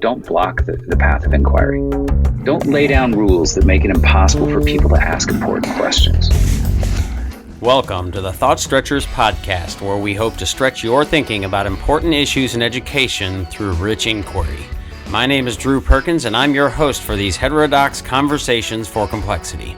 Don't block the path of inquiry. Don't lay down rules that make it impossible for people to ask important questions. Welcome to the Thought Stretchers podcast, where we hope to stretch your thinking about important issues in education through rich inquiry. My name is Drew Perkins, and I'm your host for these heterodox conversations for complexity.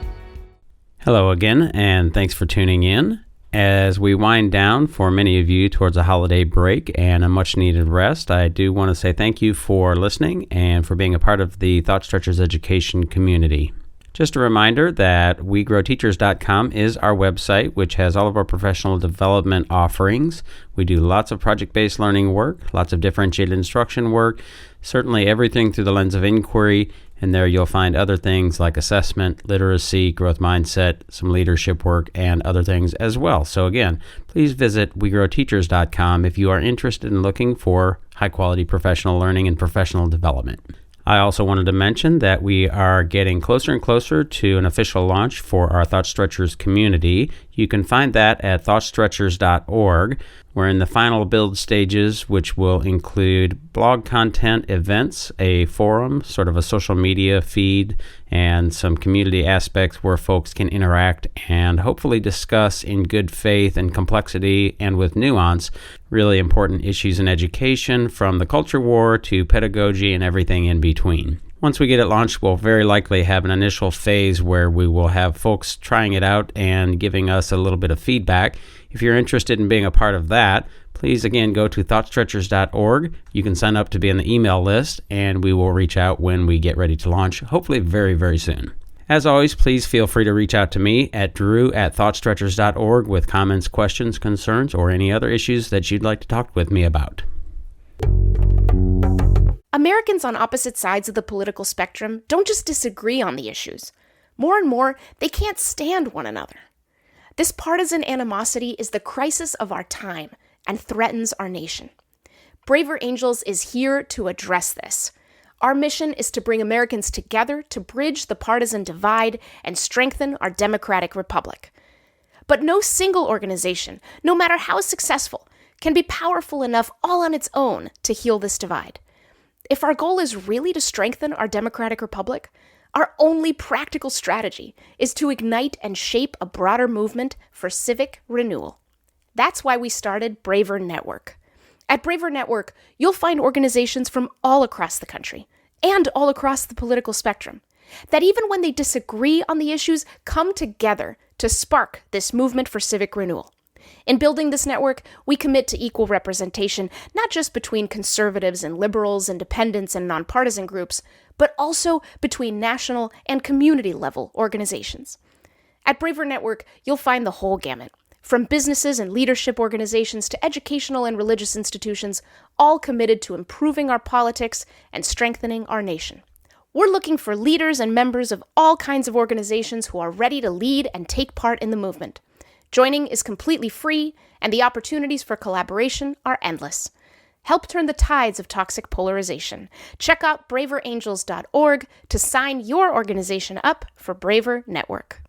Hello again, and thanks for tuning in. As we wind down for many of you towards a holiday break and a much-needed rest, I do want to say thank you for listening and for being a part of the Thought Stretchers education community. Just a reminder that WeGrowTeachers.com is our website, which has all of our professional development offerings. We do lots of project-based learning work, lots of differentiated instruction work, certainly everything through the lens of inquiry, and there you'll find other things like assessment, literacy, growth mindset, some leadership work, and other things as well. So again, please visit WeGrowTeachers.com if you are interested in looking for high-quality professional learning and professional development. I also wanted to mention that we are getting closer and closer to an official launch for our Thought Stretchers community. You can find that at thoughtstretchers.org. We're in the final build stages, which will include blog content, events, a forum, sort of a social media feed, and some community aspects where folks can interact and hopefully discuss in good faith and complexity and with nuance really important issues in education, from the culture war to pedagogy and everything in between. Once we get it launched, we'll very likely have an initial phase where we will have folks trying it out and giving us a little bit of feedback. If you're interested in being a part of that, please again go to thoughtstretchers.org. You can sign up to be on the email list, and we will reach out when we get ready to launch, hopefully very, very soon. As always, please feel free to reach out to me at drew@thoughtstretchers.org with comments, questions, concerns, or any other issues that you'd like to talk with me about. Americans on opposite sides of the political spectrum don't just disagree on the issues. More and more, they can't stand one another. This partisan animosity is the crisis of our time and threatens our nation. Braver Angels is here to address this. Our mission is to bring Americans together to bridge the partisan divide and strengthen our democratic republic. But no single organization, no matter how successful, can be powerful enough all on its own to heal this divide. If our goal is really to strengthen our democratic republic, our only practical strategy is to ignite and shape a broader movement for civic renewal. That's why we started Braver Network. At Braver Network, you'll find organizations from all across the country and all across the political spectrum that, even when they disagree on the issues, come together to spark this movement for civic renewal. In building this network, we commit to equal representation, not just between conservatives and liberals, independents and nonpartisan groups, but also between national and community-level organizations. At Braver Network, you'll find the whole gamut, from businesses and leadership organizations to educational and religious institutions, all committed to improving our politics and strengthening our nation. We're looking for leaders and members of all kinds of organizations who are ready to lead and take part in the movement. Joining is completely free, and the opportunities for collaboration are endless. Help turn the tides of toxic polarization. Check out braverangels.org to sign your organization up for Braver Network.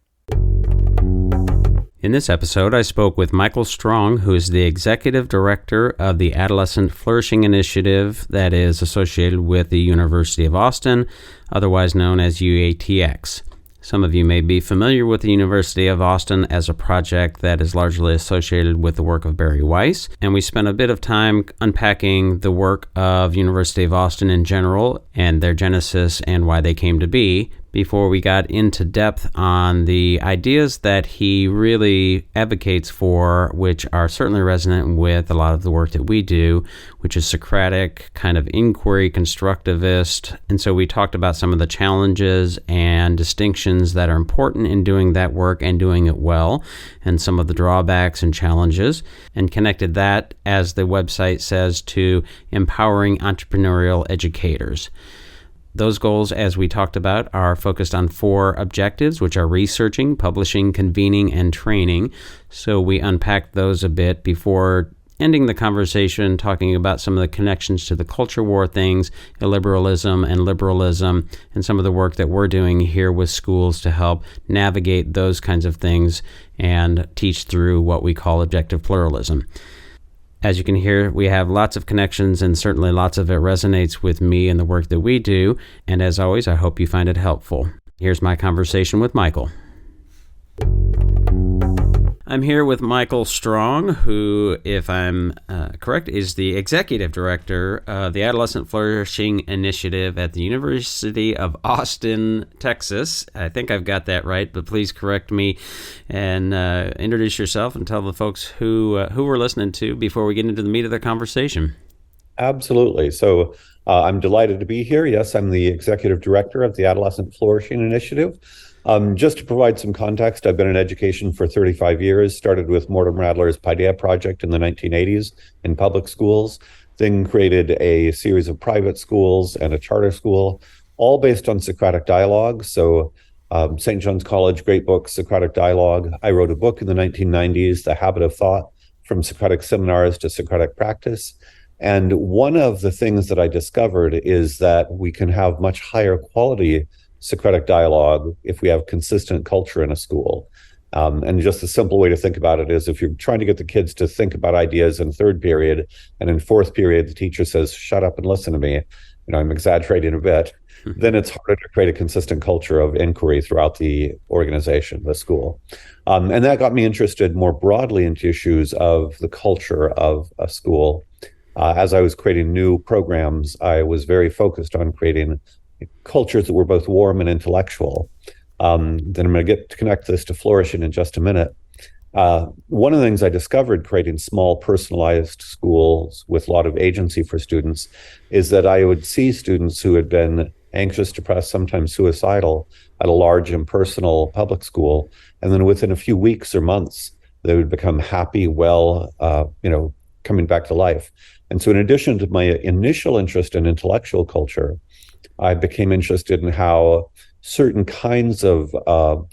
In this episode, I spoke with Michael Strong, who is the Executive Director of the Adolescent Flourishing Initiative that is associated with the University of Austin, otherwise known as UATX. Some of you may be familiar with the University of Austin as a project that is largely associated with the work of Barry Weiss, and we spent a bit of time unpacking the work of University of Austin in general and their genesis and why they came to be, before we got into depth on the ideas that he really advocates for, which are certainly resonant with a lot of the work that we do, which is Socratic, kind of inquiry, constructivist. And so we talked about some of the challenges and distinctions that are important in doing that work and doing it well, and some of the drawbacks and challenges, and connected that, as the website says, to empowering entrepreneurial educators. Those goals, as we talked about, are focused on 4 objectives, which are researching, publishing, convening, and training. So we unpacked those a bit before ending the conversation, talking about some of the connections to the culture war things, illiberalism and liberalism, and some of the work that we're doing here with schools to help navigate those kinds of things and teach through what we call objective pluralism. As you can hear, we have lots of connections, and certainly lots of it resonates with me and the work that we do. And as always, I hope you find it helpful. Here's my conversation with Michael. I'm here with Michael Strong, who, if I'm correct, is the Executive Director of the Adolescent Flourishing Initiative at the University of Austin, Texas. I think I've got that right, but please correct me and introduce yourself and tell the folks who we're listening to before we get into the meat of the conversation. Absolutely. So I'm delighted to be here. Yes, I'm the Executive Director of the Adolescent Flourishing Initiative. Just to provide some context, I've been in education for 35 years, started with Mortimer Adler's Paideia Project in the 1980s in public schools, then created a series of private schools and a charter school, all based on Socratic dialogue. So St. John's College, great book, Socratic dialogue. I wrote a book in the 1990s, The Habit of Thought, From Socratic Seminars to Socratic Practice. And one of the things that I discovered is that we can have much higher quality Socratic dialogue if we have consistent culture in a school. And just a simple way to think about it is if you're trying to get the kids to think about ideas in third period, and in fourth period, the teacher says, shut up and listen to me, I'm exaggerating a bit, then it's harder to create a consistent culture of inquiry throughout the organization, the school. And that got me interested more broadly into issues of the culture of a school. As I was creating new programs, I was very focused on creating cultures that were both warm and intellectual. Then I'm going to get to connect this to flourishing in just a minute. One of the things I discovered creating small personalized schools with a lot of agency for students is that I would see students who had been anxious, depressed, sometimes suicidal at a large impersonal public school. And then within a few weeks or months, they would become happy, well, coming back to life. And so in addition to my initial interest in intellectual culture, I became interested in how certain kinds of,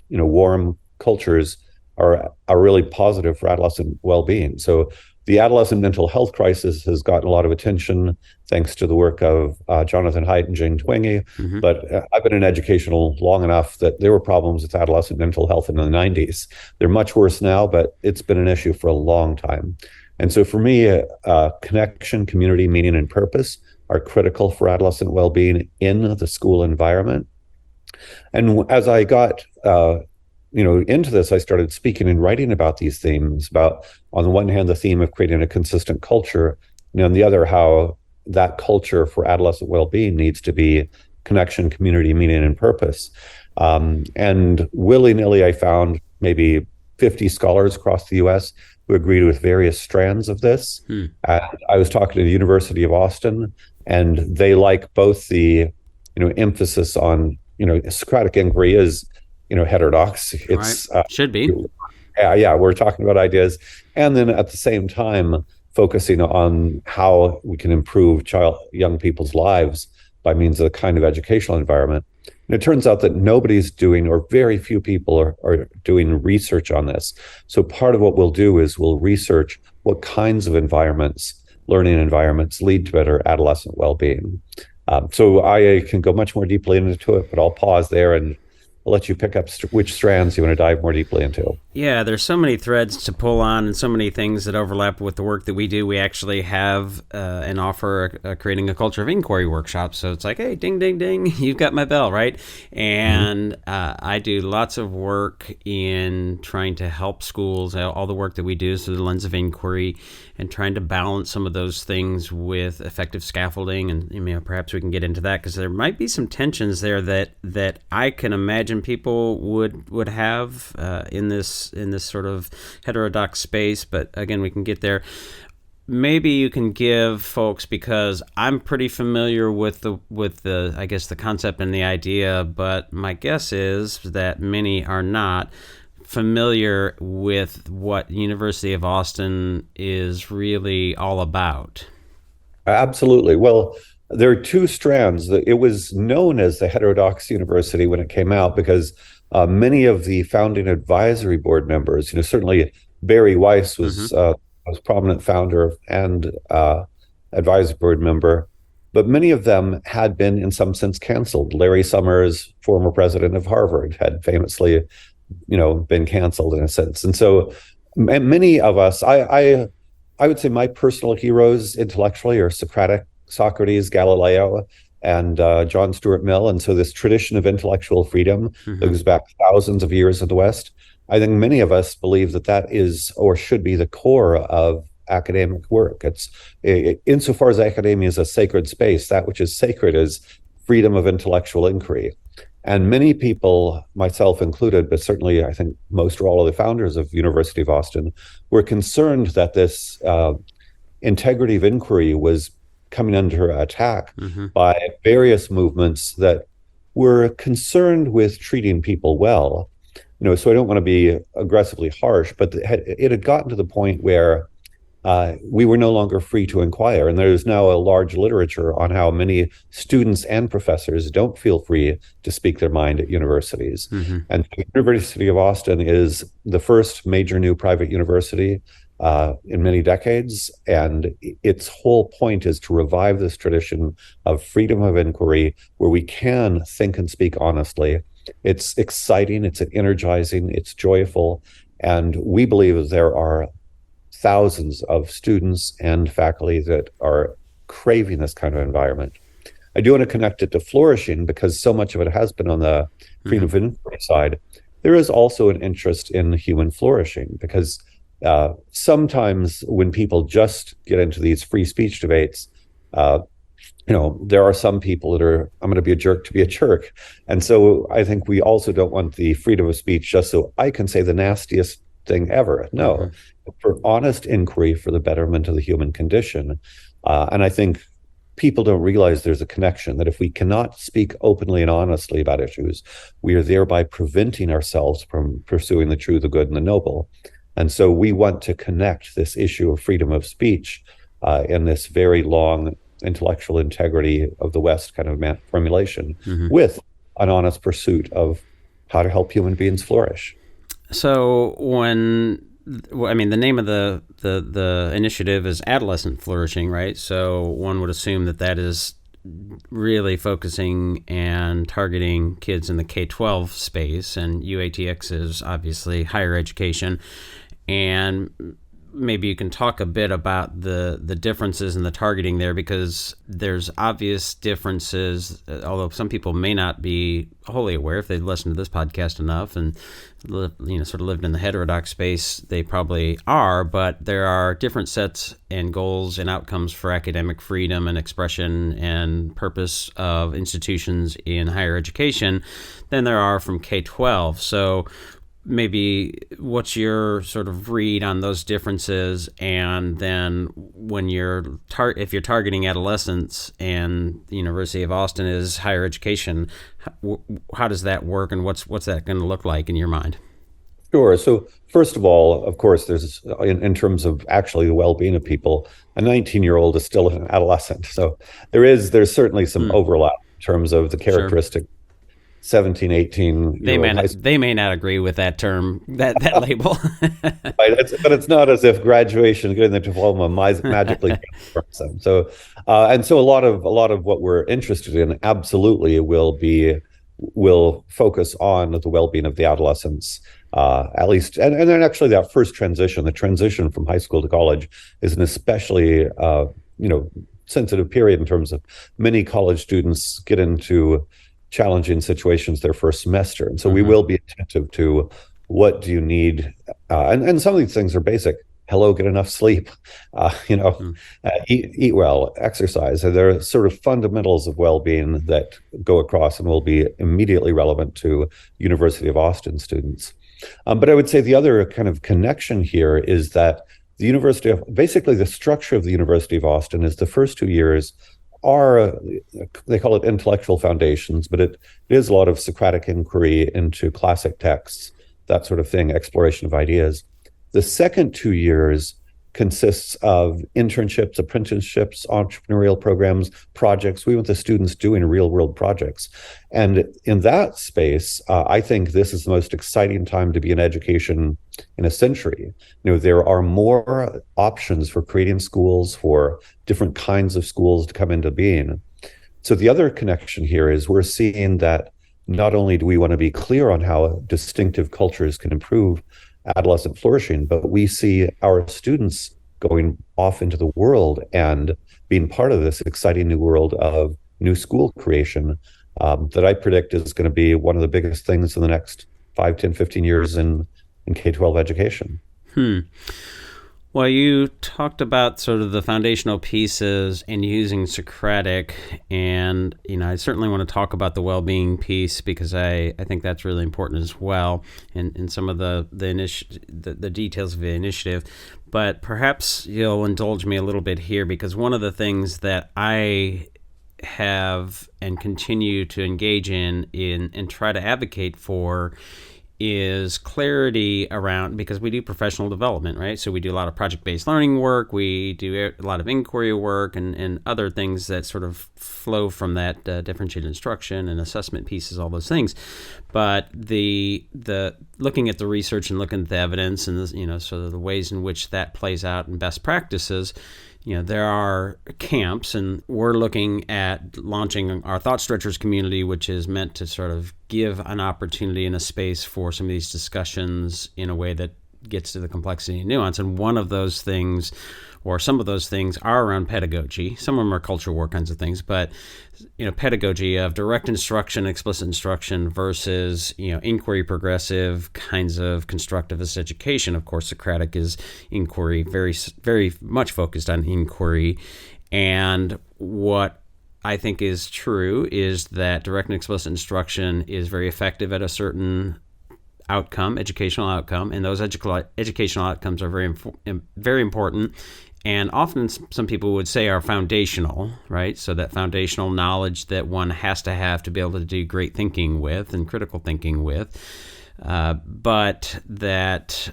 warm cultures are really positive for adolescent well-being. So the adolescent mental health crisis has gotten a lot of attention thanks to the work of Jonathan Haidt and Jing Twenge. Mm-hmm. But I've been in educational long enough that there were problems with adolescent mental health in the 90s. They're much worse now, but it's been an issue for a long time. And so for me, connection, community, meaning, and purpose are critical for adolescent well-being in the school environment. And as I got into this, I started speaking and writing about these themes, about, on the one hand, the theme of creating a consistent culture, and on the other, how that culture for adolescent well-being needs to be connection, community, meaning, and purpose. And willy-nilly, I found maybe 50 scholars across the U.S. who agreed with various strands of this. I was talking to the University of Austin, and they like both the, emphasis on, Socratic inquiry is, heterodox. It's right. Should be. Yeah, we're talking about ideas, and then at the same time focusing on how we can improve young people's lives by means of the kind of educational environment. And it turns out that nobody's doing, or very few people are doing research on this. So part of what we'll do is we'll research what kinds of learning environments lead to better adolescent well-being. So I can go much more deeply into it, but I'll pause there and I'll let you pick up which strands you want to dive more deeply into. Yeah, there's so many threads to pull on and so many things that overlap with the work that we do. We actually have and offer creating a culture of inquiry workshop. So it's like, hey, ding, ding, ding, you've got my bell, right? And I do lots of work in trying to help schools. All the work that we do is through the lens of inquiry and trying to balance some of those things with effective scaffolding. And perhaps we can get into that because there might be some tensions there that I can imagine people would have in this sort of heterodox space, but again, we can get there. Maybe you can give folks, because I'm pretty familiar with the I guess the concept and the idea, but my guess is that many are not familiar with what University of Austin is really all about. Absolutely. Well, there are two strands. It was known as the heterodox university when it came out because many of the founding advisory board members, certainly Barry Weiss was a prominent founder and advisory board member, but many of them had been in some sense canceled. Larry Summers, former president of Harvard, had famously, been canceled in a sense. And so many of us, I I would say my personal heroes intellectually are Socratic, Socrates, Galileo, and John Stuart Mill. And so this tradition of intellectual freedom that goes back thousands of years in the West, I think many of us believe that that is or should be the core of academic work. Insofar as academia is a sacred space, that which is sacred is freedom of intellectual inquiry. And many people, myself included, but certainly I think most or all of the founders of University of Austin, were concerned that this integrity of inquiry was coming under attack by various movements that were concerned with treating people well. So I don't want to be aggressively harsh, but it had gotten to the point where we were no longer free to inquire. And there's now a large literature on how many students and professors don't feel free to speak their mind at universities. And the University of Austin is the first major new private university in many decades. And its whole point is to revive this tradition of freedom of inquiry where we can think and speak honestly. It's exciting, it's energizing, it's joyful. And we believe that there are thousands of students and faculty that are craving this kind of environment. I do want to connect it to flourishing because so much of it has been on the freedom of inquiry side. There is also an interest in human flourishing because sometimes when people just get into these free speech debates, there are some people that are, I'm going to be a jerk to be a jerk. And so I think we also don't want the freedom of speech just so I can say the nastiest thing ever. No, for honest inquiry for the betterment of the human condition. And I think people don't realize there's a connection, that if we cannot speak openly and honestly about issues, we are thereby preventing ourselves from pursuing the true, the good, and the noble. And so we want to connect this issue of freedom of speech in this very long intellectual integrity of the West kind of formulation with an honest pursuit of how to help human beings flourish. So the name of the initiative is Adolescent Flourishing, right? So one would assume that is really focusing and targeting kids in the K-12 space, and UATX is obviously higher education. And maybe you can talk a bit about the differences in the targeting there, because there's obvious differences, although some people may not be wholly aware if they've listened to this podcast enough and sort of lived in the heterodox space. They probably are, but there are different sets and goals and outcomes for academic freedom and expression and purpose of institutions in higher education than there are from K-12. So maybe what's your sort of read on those differences? And then when if you're targeting adolescents and the University of Austin is higher education, how does that work, and what's that going to look like in your mind? Sure. So first of all, of course, there's in terms of actually the well-being of people, a 19-year-old is still an adolescent. So there's certainly some overlap in terms of the characteristic. Sure. 17, 18. They may not agree with that term, that label. Right, but it's not as if graduation, getting the diploma, magically transforms them. So, and so a lot of what we're interested in absolutely will focus on the well-being of the adolescents, at least, and then actually that first transition, the transition from high school to college, is an especially sensitive period in terms of many college students get into challenging situations their first semester. And so we will be attentive to what do you need. And some of these things are basic. Hello, get enough sleep, eat well, exercise. And they're sort of fundamentals of well-being that go across and will be immediately relevant to University of Austin students. But I would say the other kind of connection here is that basically the structure of the University of Austin is the first 2 years they call it intellectual foundations, but it is a lot of Socratic inquiry into classic texts, that sort of thing, exploration of ideas. The second 2 years consists of internships, apprenticeships, entrepreneurial programs, projects. We want the students doing real world projects. And in that space, I think this is the most exciting time to be in education in a century. There are more options for creating schools, for different kinds of schools to come into being. So the other connection here is we're seeing that not only do we want to be clear on how distinctive cultures can improve adolescent flourishing, but we see our students going off into the world and being part of this exciting new world of new school creation that I predict is going to be one of the biggest things in the next 5, 10, 15 years in K-12 education. Well, you talked about sort of the foundational pieces and using Socratic, and I certainly want to talk about the well-being piece because I think that's really important as well in some of the details of the initiative. But perhaps you'll indulge me a little bit here, because one of the things that I have and continue to engage in and try to advocate for is clarity around, because we do professional development, right? So we do a lot of project-based learning work, we do a lot of inquiry work and other things that sort of flow from that differentiated instruction and assessment pieces, all those things. But the looking at the research and looking at the evidence and sort of the ways in which that plays out in best practices, there are camps, and we're looking at launching our Thought Stretchers community, which is meant to sort of give an opportunity and a space for some of these discussions in a way that gets to the complexity and nuance. And one of those things, or some of those things, are around pedagogy. Some of them are culture war kinds of things, but pedagogy of direct instruction, explicit instruction versus inquiry progressive kinds of constructivist education. Of course, Socratic is inquiry, very very much focused on inquiry. And what I think is true is that direct and explicit instruction is very effective at a certain outcome, educational outcome, and those educational outcomes are very important, and often some people would say are foundational, right? So that foundational knowledge that one has to have to be able to do great thinking with and critical thinking with, but that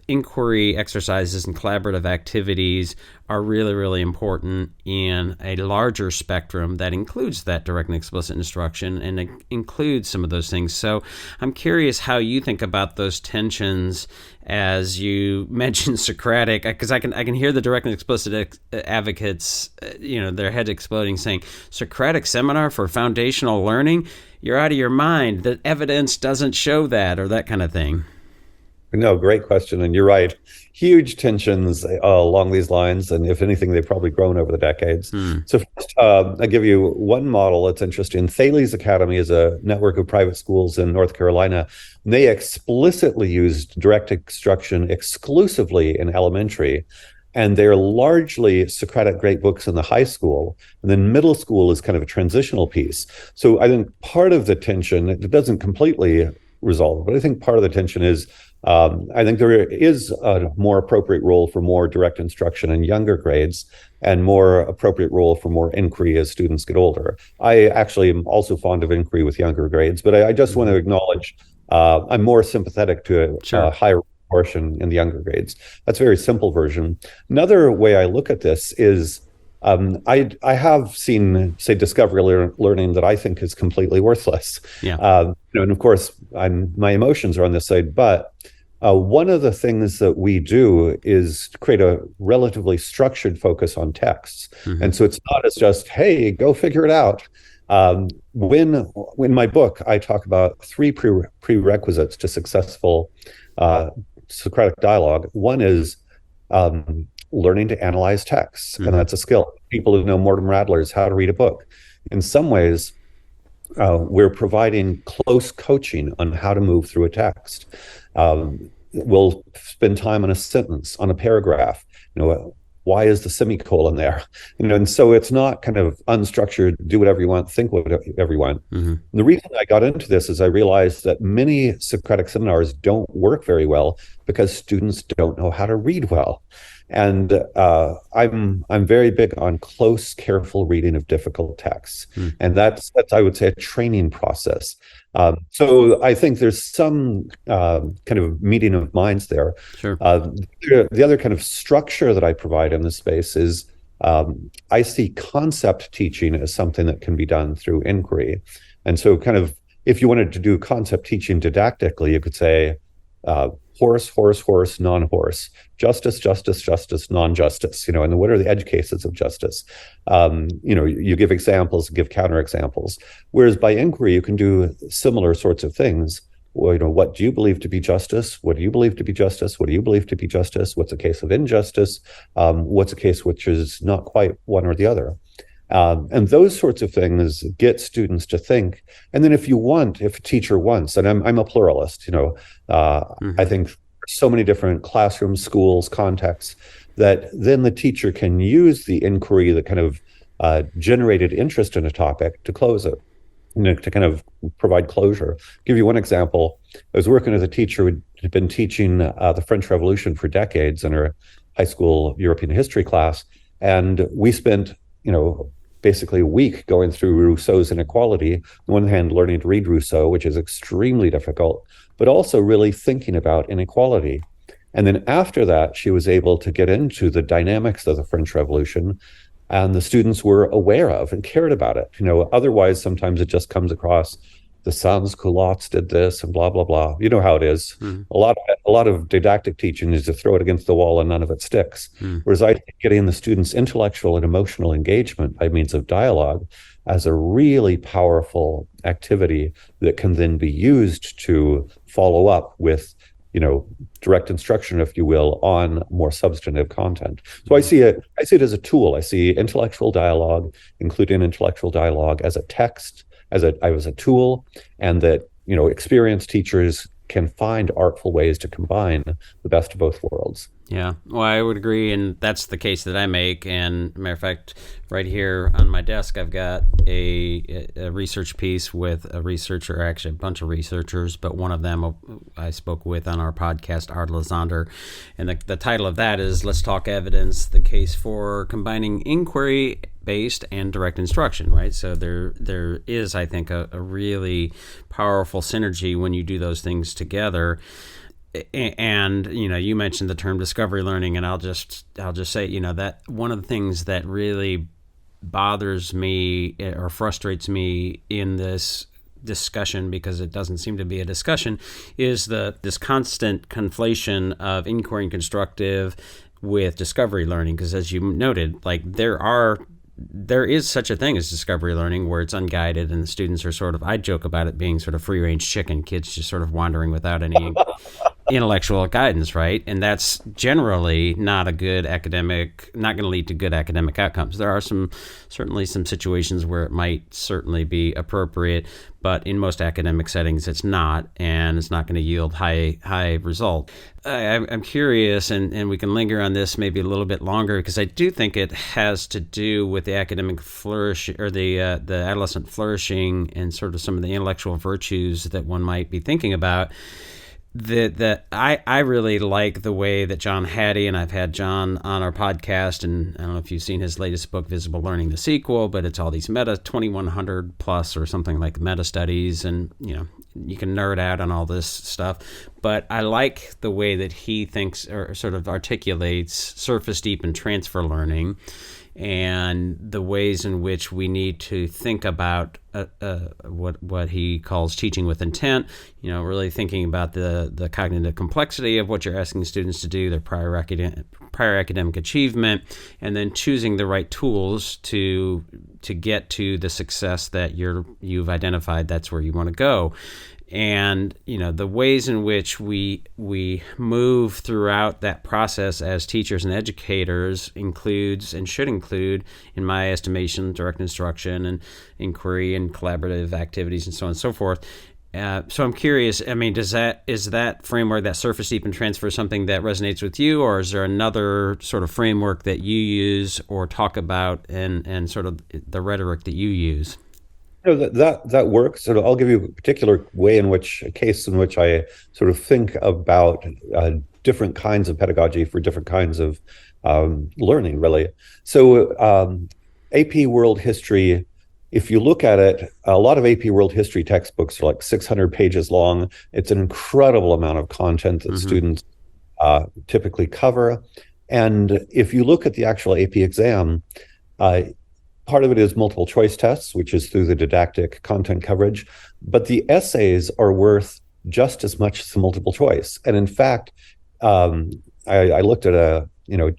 inquiry exercises and collaborative activities are really, really important in a larger spectrum that includes that direct and explicit instruction and includes some of those things. So I'm curious how you think about those tensions as you mentioned Socratic, because I can hear the direct and explicit advocates, their heads exploding, saying, Socratic seminar for foundational learning? You're out of your mind. The evidence doesn't show that, or that kind of thing. No, great question. And you're right. Huge tensions along these lines. And if anything, they've probably grown over the decades. So first, I'll give you one model that's interesting. Thales Academy is a network of private schools in North Carolina. And they explicitly used direct instruction exclusively in elementary. And they're largely Socratic great books in the high school. And then middle school is kind of a transitional piece. So I think part of the tension, it doesn't completely resolve, but I think part of the tension is I think there is a more appropriate role for more direct instruction in younger grades and more appropriate role for more inquiry as students get older. I actually am also fond of inquiry with younger grades, but I just want to acknowledge I'm more sympathetic to a higher proportion in the younger grades. That's a very simple version. Another way I look at this is I have seen, say, discovery learning that I think is completely worthless. And of course, my emotions are on this side, but one of the things that we do is create a relatively structured focus on texts. And so it's not as just, hey, go figure it out. When in my book, I talk about 3 prerequisites to successful Socratic dialogue. One is learning to analyze texts, and that's a skill. People who know Mortimer Adler's How to Read a Book. In some ways, we're providing close coaching on how to move through a text. We'll spend time on a sentence, on a paragraph. Why is the semicolon there? And so it's not kind of unstructured, do whatever you want, think whatever you want. And the reason I got into this is I realized that many Socratic seminars don't work very well because students don't know how to read well. And I'm very big on close, careful reading of difficult texts, and that's I would say a training process. So I think there's some kind of meeting of minds there. The other kind of structure that I provide in this space is I see concept teaching as something that can be done through inquiry, and so kind of if you wanted to do concept teaching didactically, you could say horse, horse, horse, non-horse, justice, justice, justice, non-justice, and what are the edge cases of justice? You give examples, give counterexamples. Whereas by inquiry, you can do similar sorts of things well, what do you believe to be justice? What do you believe to be justice? What do you believe to be justice? What's a case of injustice? What's a case which is not quite one or the other? And those sorts of things get students to think. And then if a teacher wants, and I'm a pluralist, I think so many different classrooms, schools, contexts, that then the teacher can use the inquiry that kind of generated interest in a topic to close it, to kind of provide closure. Give you one example. I was working with a teacher who had been teaching the French Revolution for decades in her high school European history class. And we spent, basically a week going through Rousseau's Inequality. On the one hand, learning to read Rousseau, which is extremely difficult, but also really thinking about inequality. And then after that, she was able to get into the dynamics of the French Revolution, and the students were aware of and cared about it. Otherwise, sometimes it just comes across, the sans-culottes did this and blah, blah, blah. You know how it is. A lot of didactic teaching is to throw it against the wall and none of it sticks. Whereas I think getting the students' intellectual and emotional engagement by means of dialogue as a really powerful activity that can then be used to follow up with direct instruction, if you will, on more substantive content. So I see it as a tool. I see intellectual dialogue, including intellectual dialogue as a text, as a tool, and that experienced teachers can find artful ways to combine the best of both worlds. Yeah, well, I would agree, and that's the case that I make. And matter of fact, right here on my desk, I've got a research piece with a researcher, actually a bunch of researchers, but one of them I spoke with on our podcast, Art Lazander, and the title of that is "Let's Talk Evidence: The Case for Combining Inquiry-Based and Direct Instruction." Right, so there is, I think, a really powerful synergy when you do those things together. And you mentioned the term discovery learning, and I'll just say that one of the things that really bothers me or frustrates me in this discussion, because it doesn't seem to be a discussion, is this constant conflation of inquiry and constructive with discovery learning. Because as you noted, there is such a thing as discovery learning where it's unguided and the students are I joke about it being sort of free-range chicken, kids just sort of wandering without any intellectual guidance, right? And that's generally not going to lead to good academic outcomes. There are certainly some situations where it might certainly be appropriate, but in most academic settings it's not, and it's not going to yield high result. I'm curious, and we can linger on this maybe a little bit longer, because I do think it has to do with the academic flourish, or the adolescent flourishing, and sort of some of the intellectual virtues that one might be thinking about. That I really like the way that John Hattie, and I've had John on our podcast, and I don't know if you've seen his latest book, Visible Learning, the sequel, but it's all these 2,100 plus or something like meta studies, and you can nerd out on all this stuff, but I like the way that he thinks or sort of articulates surface, deep, and transfer learning, and the ways in which we need to think about what he calls teaching with intent, really thinking about the cognitive complexity of what you're asking students to do, their prior academic achievement, and then choosing the right tools to get to the success that you've identified that's where you want to go. And the ways in which we move throughout that process as teachers and educators includes, and should include, in my estimation, direct instruction and inquiry and collaborative activities and so on and so forth. So I'm curious, is that framework, that surface, deep, and transfer, something that resonates with you, or is there another sort of framework that you use or talk about, and sort of the rhetoric that you use? That works. So I'll give you a particular case in which I sort of think about different kinds of pedagogy for different kinds of learning, really. So AP World History, if you look at it, a lot of AP World History textbooks are like 600 pages long. It's an incredible amount of content that students typically cover. And if you look at the actual AP exam, part of it is multiple choice tests, which is through the didactic content coverage, but the essays are worth just as much as the multiple choice. And in fact, I looked at a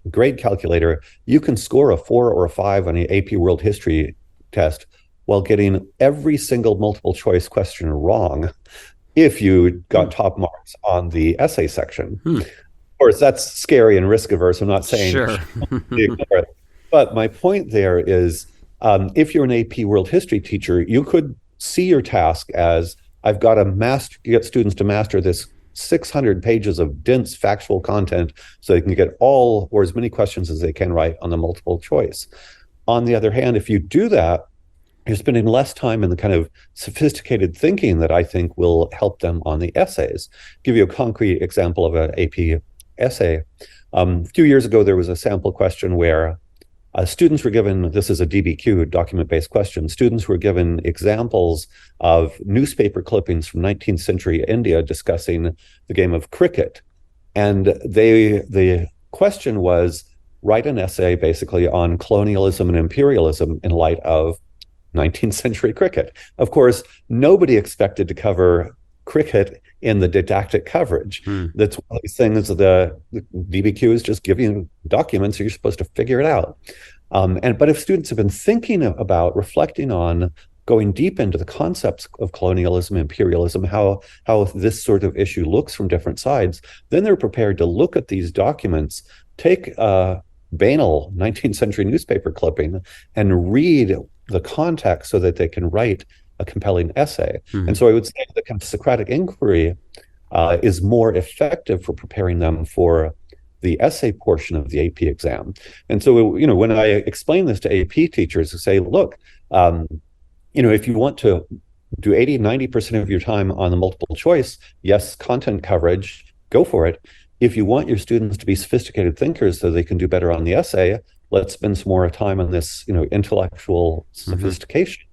grade calculator. You can score a 4 or a 5 on the AP World History test while getting every single multiple choice question wrong if you got top marks on the essay section. Hmm. Of course, that's scary and risk averse. I'm not saying Sure. ignore it. But my point there is, if you're an AP World History teacher, you could see your task as, I've got to get students to master this 600 pages of dense factual content so they can get all or as many questions as they can right on the multiple choice. On the other hand, if you do that, you're spending less time in the kind of sophisticated thinking that I think will help them on the essays. Give you a concrete example of an AP essay. A few years ago, there was a sample question where students were given, this is a DBQ, document-based question, students were given examples of newspaper clippings from 19th century India discussing the game of cricket. And the question was, write an essay basically on colonialism and imperialism in light of 19th century cricket. Of course, nobody expected to cover cricket in the didactic coverage. That's one of these things, the DBQ is just giving you documents, so you're supposed to figure it out. But if students have been thinking about, reflecting on, going deep into the concepts of colonialism, imperialism, how this sort of issue looks from different sides, then they're prepared to look at these documents, take a banal 19th century newspaper clipping and read the context so that they can write a compelling essay. And so I would say the kind of Socratic inquiry is more effective for preparing them for the essay portion of the AP exam. And so, when I explain this to AP teachers, I say, look, if you want to do 80, 90% of your time on the multiple choice, yes, content coverage, go for it. If you want your students to be sophisticated thinkers so they can do better on the essay, let's spend some more time on this, intellectual sophistication.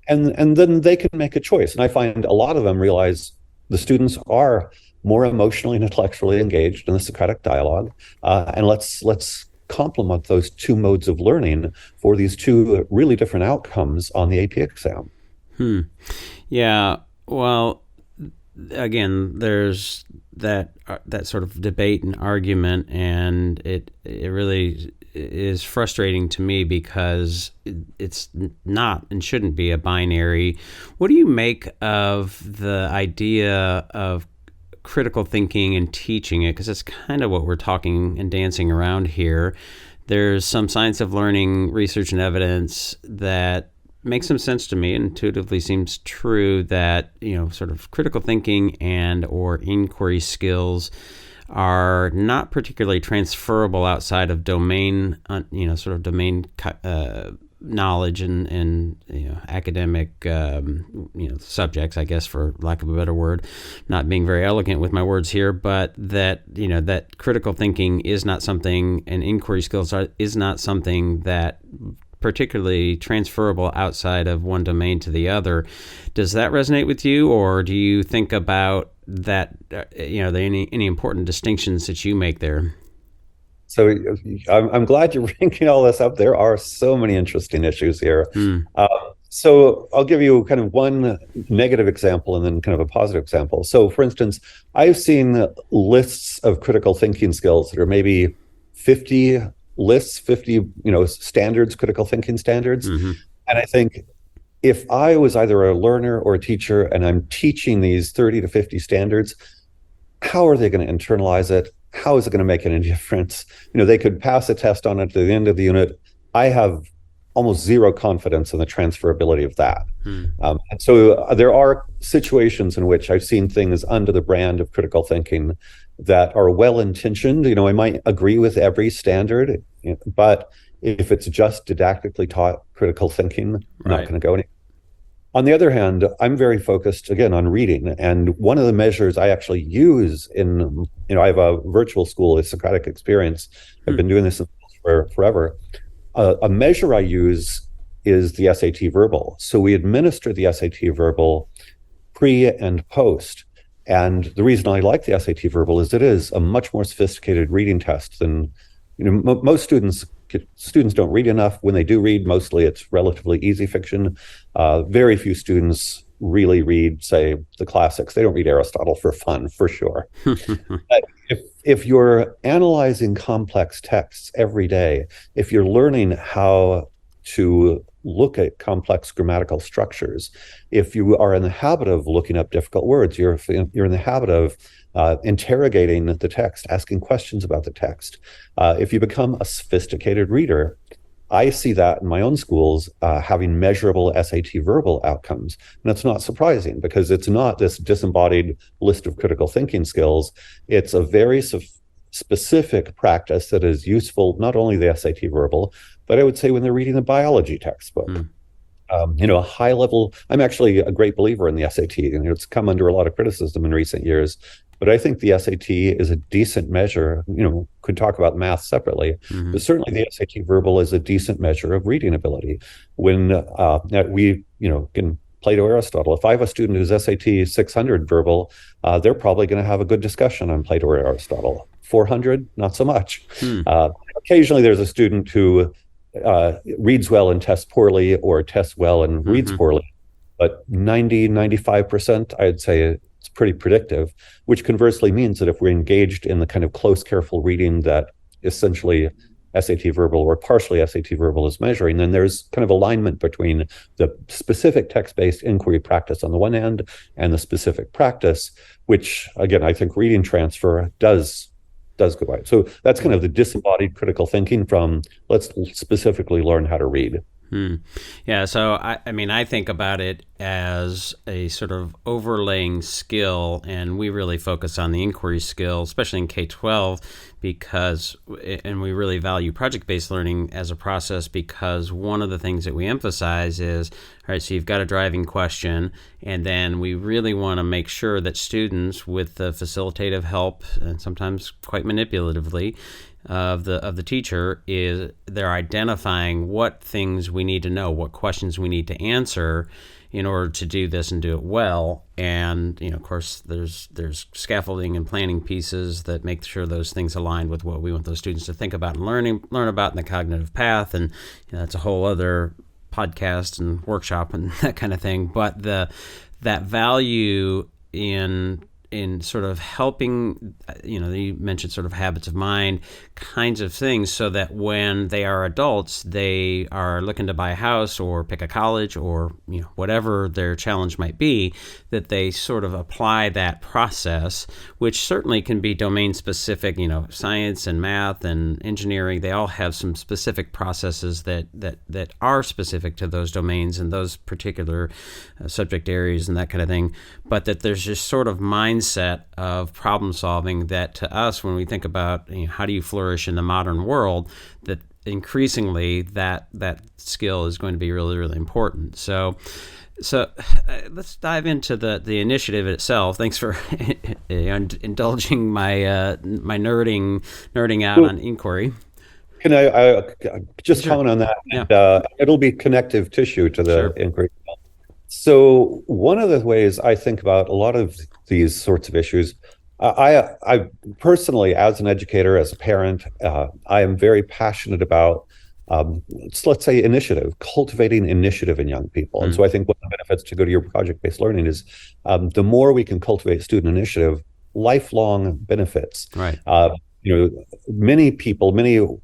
And then they can make a choice. And I find a lot of them realize the students are more emotionally and intellectually engaged in the Socratic dialogue. And let's complement those two modes of learning for these two really different outcomes on the AP exam. Yeah. Well, again, there's that sort of debate and argument, and it really is frustrating to me because it's not and shouldn't be a binary. What do you make of the idea of critical thinking and teaching it? Because it's kind of what we're talking and dancing around here. There's some science of learning research and evidence that makes some sense to me, intuitively seems true, that sort of critical thinking and or inquiry skills are not particularly transferable outside of domain, sort of domain knowledge and academic subjects, I guess, for lack of a better word. Not being very elegant with my words here, but that that critical thinking is not something, and inquiry skills is not something that particularly transferable outside of one domain to the other. Does that resonate with you, or do you think about that? Any important distinctions that you make there? So I'm glad you're bringing all this up. There are so many interesting issues here. So I'll give you kind of one negative example and then kind of a positive example. So, for instance, I've seen lists of critical thinking skills that are maybe 50 lists, 50 standards, critical thinking standards. And I think if I was either a learner or a teacher and I'm teaching these 30 to 50 standards, how are they going to internalize it? How is it going to make any difference? They could pass a test on it at the end of the unit. I have almost zero confidence in the transferability of that. And so there are situations in which I've seen things under the brand of critical thinking that are well-intentioned. I might agree with every standard, but if it's just didactically taught critical thinking, I'm not going to go anywhere. On the other hand, I'm very focused, again, on reading. And one of the measures I actually use I have a virtual school, a Socratic experience. I've been doing this for forever. A measure I use is the SAT verbal. So we administer the SAT verbal pre and post. And the reason I like the SAT verbal is it is a much more sophisticated reading test than, most students don't read enough. When they do read, mostly it's relatively easy fiction. Very few students really read, say, the classics. They don't read Aristotle for fun, for sure. But if you're analyzing complex texts every day, if you're learning how to look at complex grammatical structures, if you are in the habit of looking up difficult words, you're in the habit of interrogating the text, asking questions about the text. If you become a sophisticated reader, I see that in my own schools having measurable SAT verbal outcomes. And that's not surprising because it's not this disembodied list of critical thinking skills. It's a very specific practice that is useful, not only the SAT verbal, but I would say when they're reading the biology textbook. A high level, I'm actually a great believer in the SAT, and it's come under a lot of criticism in recent years. But I think the SAT is a decent measure, could talk about math separately, but certainly the SAT verbal is a decent measure of reading ability. When we, can Plato Aristotle, if I have a student who's SAT 600 verbal, they're probably going to have a good discussion on Plato or Aristotle. 400, not so much. Occasionally there's a student who reads well and tests poorly, or tests well and reads poorly. But 95%, I'd say it's pretty predictive, which conversely means that if we're engaged in the kind of close, careful reading that essentially SAT verbal or partially SAT verbal is measuring, then there's kind of alignment between the specific text-based inquiry practice on the one hand and the specific practice, which, again, I think reading transfer does go right. So that's kind of the disembodied critical thinking from let's specifically learn how to read. Yeah, so I think about it as a sort of overlaying skill, and we really focus on the inquiry skill, especially in K-12, and we really value project-based learning as a process because one of the things that we emphasize is, all right, so you've got a driving question, and then we really want to make sure that students, with the facilitative help, and sometimes quite manipulatively, of the teacher, is they're identifying what things we need to know, what questions we need to answer in order to do this and do it well. And of course, there's scaffolding and planning pieces that make sure those things align with what we want those students to think about and learn about in the cognitive path. And that's a whole other podcast and workshop and that kind of thing. But that value in sort of helping, you mentioned sort of habits of mind kinds of things, so that when they are adults, they are looking to buy a house or pick a college or, whatever their challenge might be, that they sort of apply that process, which certainly can be domain specific, science and math and engineering, they all have some specific processes that are specific to those domains and those particular subject areas and that kind of thing. But that there's just sort of mindset of problem solving that to us, when we think about how do you flourish in the modern world, that increasingly that skill is going to be really, really important. So let's dive into the initiative itself. Thanks for indulging my my nerding out on inquiry. Can I just comment on that? Yeah. And, it'll be connective tissue to the inquiry. So one of the ways I think about a lot of these sorts of issues, I personally, as an educator, as a parent, I am very passionate about, let's say, cultivating initiative in young people. And so I think one of the benefits to go to your project-based learning is the more we can cultivate student initiative, lifelong benefits. Right. Many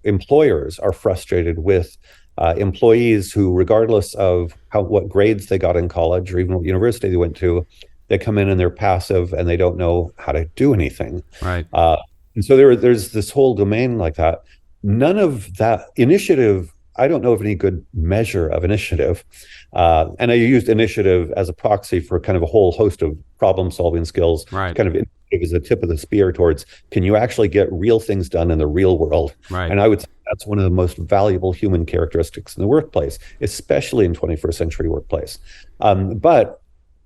employers are frustrated with employees who, regardless of what grades they got in college or even what university they went to, they come in and they're passive and they don't know how to do anything. Right. And so there's this whole domain like that. None of that initiative, I don't know of any good measure of initiative. And I used initiative as a proxy for kind of a whole host of problem-solving skills. Right. Kind of initiative is the tip of the spear towards, can you actually get real things done in the real world? Right. And I would say that's one of the most valuable human characteristics in the workplace, especially in 21st century workplace. But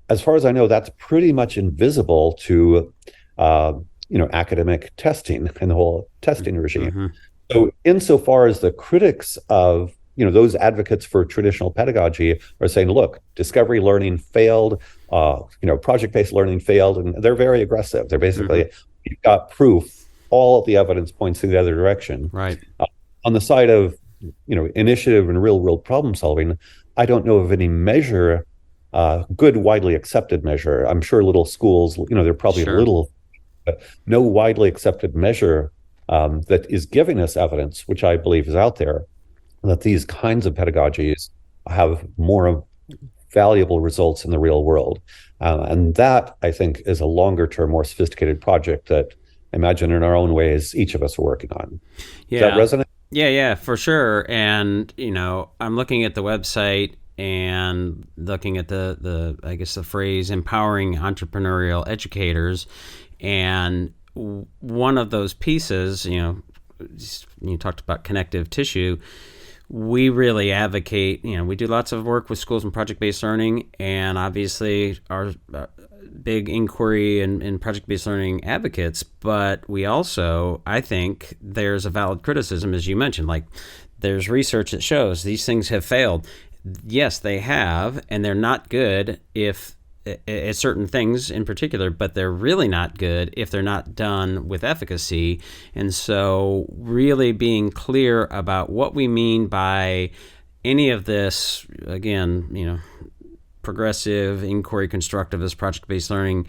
as far as I know, that's pretty much invisible to academic testing and the whole testing regime. Mm-hmm. So insofar as the critics of those advocates for traditional pedagogy are saying, look, discovery learning failed, project-based learning failed, and they're very aggressive. They're basically, you've got proof, all of the evidence points in the other direction. Right. On the side of, initiative and real-world problem solving, I don't know of any measure, good, widely accepted measure. I'm sure little schools, they're probably little, but no widely accepted measure that is giving us evidence, which I believe is out there, that these kinds of pedagogies have more valuable results in the real world. And that, I think, is a longer term, more sophisticated project that I imagine in our own ways, each of us are working on. Yeah. Does that resonate? Yeah, for sure. And, I'm looking at the website and looking at the I guess the phrase empowering entrepreneurial educators. And one of those pieces, you talked about connective tissue. We really advocate, we do lots of work with schools and project-based learning, and obviously our big inquiry and project-based learning advocates, but we also, I think there's a valid criticism, as you mentioned, like there's research that shows these things have failed. Yes, they have, and they're not good if at certain things in particular, but they're really not good if they're not done with efficacy. And so really being clear about what we mean by any of this, again, progressive, inquiry, constructivist, project-based learning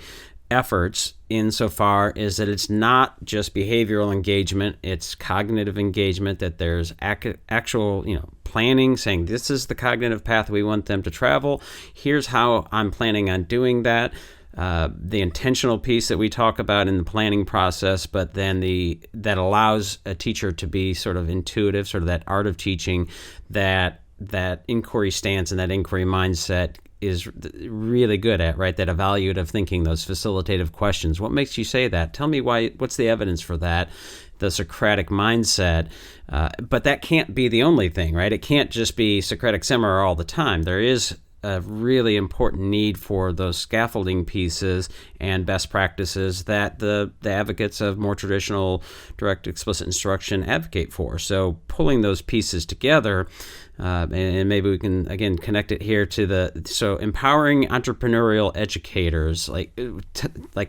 efforts insofar as that it's not just behavioral engagement, it's cognitive engagement, that there's actual, planning, saying this is the cognitive path we want them to travel. Here's how I'm planning on doing that. The intentional piece that we talk about in the planning process, but then that allows a teacher to be sort of intuitive, sort of that art of teaching, that inquiry stance and that inquiry mindset is really good at, right? That evaluative thinking, those facilitative questions. What makes you say that? Tell me why. What's the evidence for that? The Socratic mindset. But that can't be the only thing, right? It can't just be Socratic seminar all the time. There is a really important need for those scaffolding pieces and best practices that the advocates of more traditional direct explicit instruction advocate for. So pulling those pieces together, and maybe we can again connect it here to so empowering entrepreneurial educators, like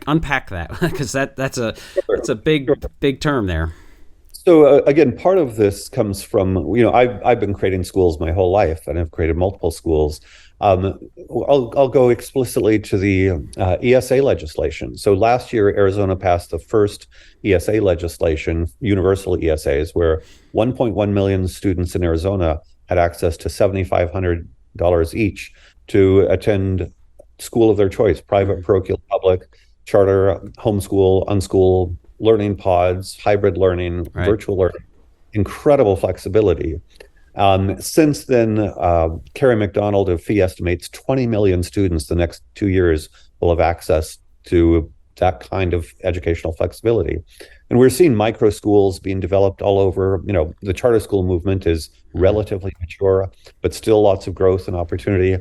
unpack that, because that's a big term there. So again, part of this comes from, I've been creating schools my whole life, and I've created multiple schools. I'll go explicitly to the ESA legislation. So last year, Arizona passed the first ESA legislation, universal ESAs, where 1.1 million students in Arizona had access to $7,500 each to attend school of their choice, private, parochial, public, charter, homeschool, unschool, learning pods, hybrid learning, right, virtual learning, incredible flexibility. Since then, Carrie McDonald of FEE estimates 20 million students the next 2 years will have access to that kind of educational flexibility. And we're seeing micro schools being developed all over. The charter school movement is relatively mature, but still lots of growth and opportunity.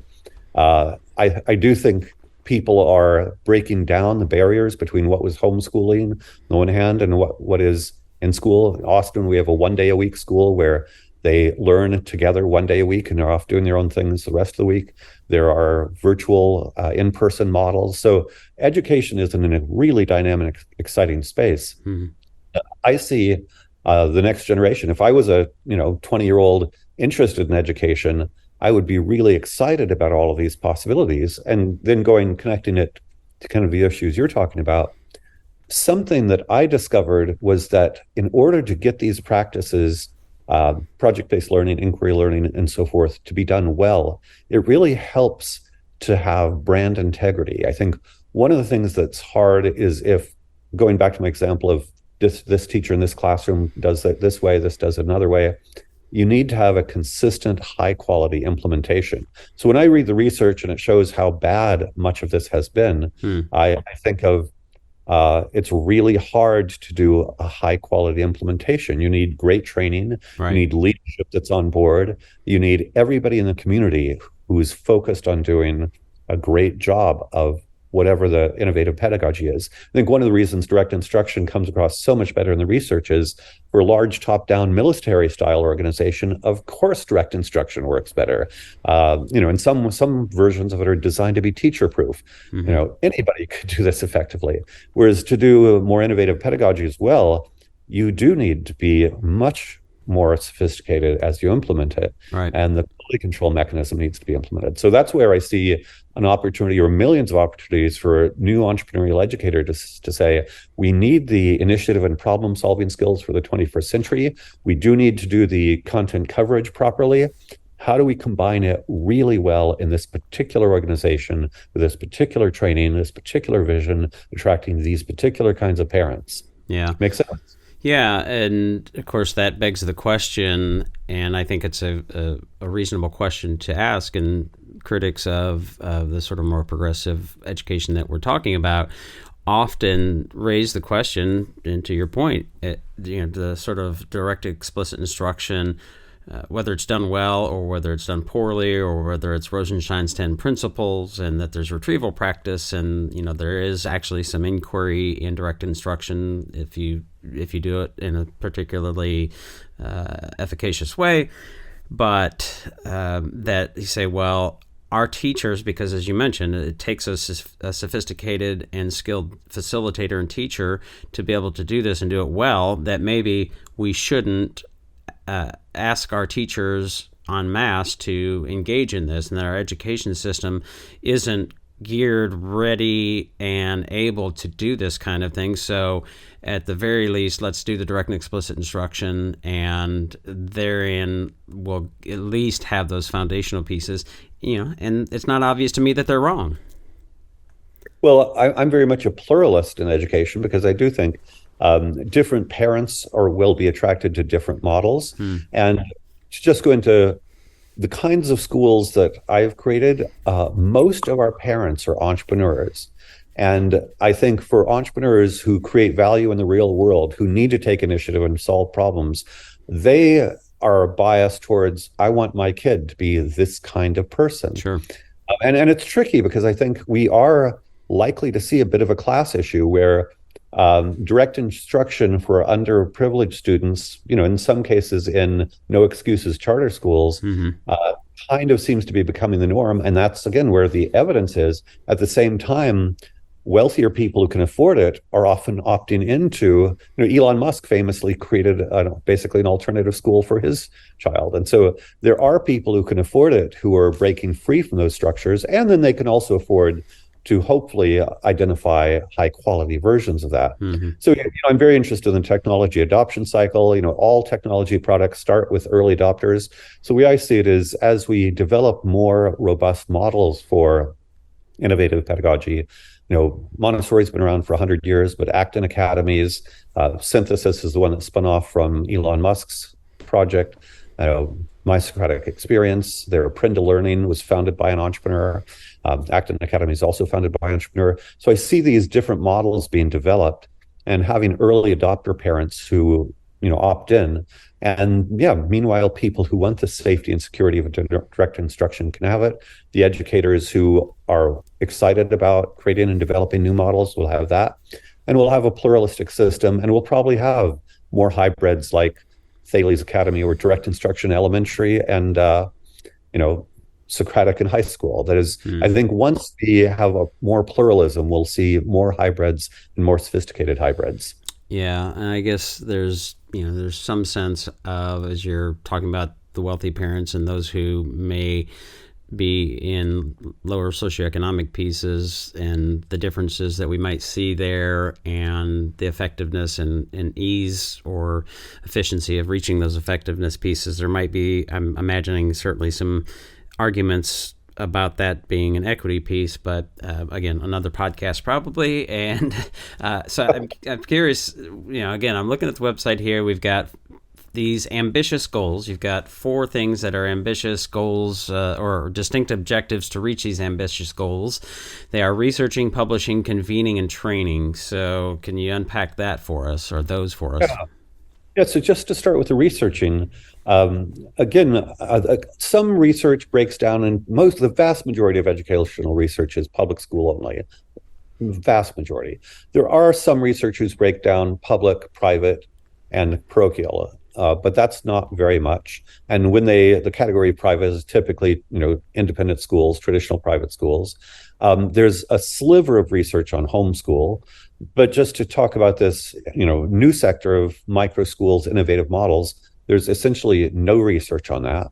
I do think people are breaking down the barriers between what was homeschooling on the one hand and what is in school. In Austin, we have a 1 day a week school where they learn together 1 day a week and they're off doing their own things the rest of the week. There are virtual in-person models. So education is in a really dynamic, exciting space. Mm-hmm. I see the next generation. If I was a 20-year-old interested in education, I would be really excited about all of these possibilities, and then connecting it to kind of the issues you're talking about. Something that I discovered was that in order to get these practices, project-based learning, inquiry learning, and so forth, to be done well, it really helps to have brand integrity. I think one of the things that's hard is if, going back to my example of this teacher in this classroom does it this way, this does it another way, you need to have a consistent, high-quality implementation. So when I read the research and it shows how bad much of this has been, I think of it's really hard to do a high-quality implementation. You need great training. Right. You need leadership that's on board. You need everybody in the community who's focused on doing a great job of whatever the innovative pedagogy is. I think one of the reasons direct instruction comes across so much better in the research is for a large top-down military-style organization, of course direct instruction works better. And some versions of it are designed to be teacher-proof. Mm-hmm. Anybody could do this effectively. Whereas to do more innovative pedagogy as well, you do need to be much more sophisticated as you implement it. Right. And the quality control mechanism needs to be implemented. So that's where I see an opportunity, or millions of opportunities, for new entrepreneurial educators to say, we need the initiative and problem solving skills for the 21st century. We do need to do the content coverage properly, how do we combine it really well in this particular organization, with this particular training, this particular vision, attracting these particular kinds of parents? Yeah. Makes sense. Yeah, and of course that begs the question, and I think it's a reasonable question to ask, and critics of the sort of more progressive education that we're talking about often raise the question, and to your point, the sort of direct explicit instruction, whether it's done well or whether it's done poorly, or whether it's Rosenshine's 10 principles, and that there's retrieval practice, and there is actually some inquiry in direct instruction if you do it in a particularly efficacious way. But that you say, well, our teachers, because as you mentioned, it takes a sophisticated and skilled facilitator and teacher to be able to do this and do it well, that maybe we shouldn't ask our teachers en masse to engage in this, and that our education system isn't geared, ready, and able to do this kind of thing. So at the very least, let's do the direct and explicit instruction, and therein we'll at least have those foundational pieces, and it's not obvious to me that they're wrong. Well, I'm very much a pluralist in education, because I do think different parents will be attracted to different models. And to just go into the kinds of schools that I've created, most of our parents are entrepreneurs. And I think for entrepreneurs who create value in the real world, who need to take initiative and solve problems, they are biased towards, I want my kid to be this kind of person. Sure. And it's tricky, because I think we are likely to see a bit of a class issue where direct instruction for underprivileged students, in some cases in no excuses charter schools, kind of seems to be becoming the norm. And that's, again, where the evidence is. At the same time, wealthier people who can afford it are often opting into, Elon Musk famously created basically an alternative school for his child. And so there are people who can afford it who are breaking free from those structures. And then they can also afford to hopefully identify high quality versions of that. So I'm very interested in the technology adoption cycle. All technology products start with early adopters. So I see it as we develop more robust models for innovative pedagogy. Montessori's been around for 100 years, but Acton Academies, Synthesis is the one that spun off from Elon Musk's project. My Socratic Experience, their Prindle Learning was founded by an entrepreneur. Acton Academy is also founded by an entrepreneur. So I see these different models being developed, and having early adopter parents who, opt in. And meanwhile, people who want the safety and security of direct instruction can have it. The educators who are excited about creating and developing new models will have that. And we'll have a pluralistic system, and we'll probably have more hybrids like Thales Academy or direct instruction elementary and, Socratic in high school. That is, I think once we have a more pluralism, we'll see more hybrids and more sophisticated hybrids. Yeah, and I guess there's some sense of, as you're talking about the wealthy parents and those who may be in lower socioeconomic pieces, and the differences that we might see there, and the effectiveness and ease or efficiency of reaching those effectiveness pieces. There might be, I'm imagining, certainly some arguments about that being an equity piece, but again, another podcast probably. And so I'm curious, again, I'm looking at the website here. We've got these ambitious goals. You've got 4 things that are ambitious goals or distinct objectives to reach these ambitious goals. They are researching, publishing, convening, and training. So can you unpack that for us, or those for us? Yeah, so just to start with the researching, again, some research breaks down, and the vast majority of educational research is public school only. Vast majority. There are some researchers break down public, private, and parochial, but that's not very much. And when the category of private is typically, independent schools, traditional private schools. There's a sliver of research on homeschool. But just to talk about this, new sector of micro schools, innovative models, there's essentially no research on that.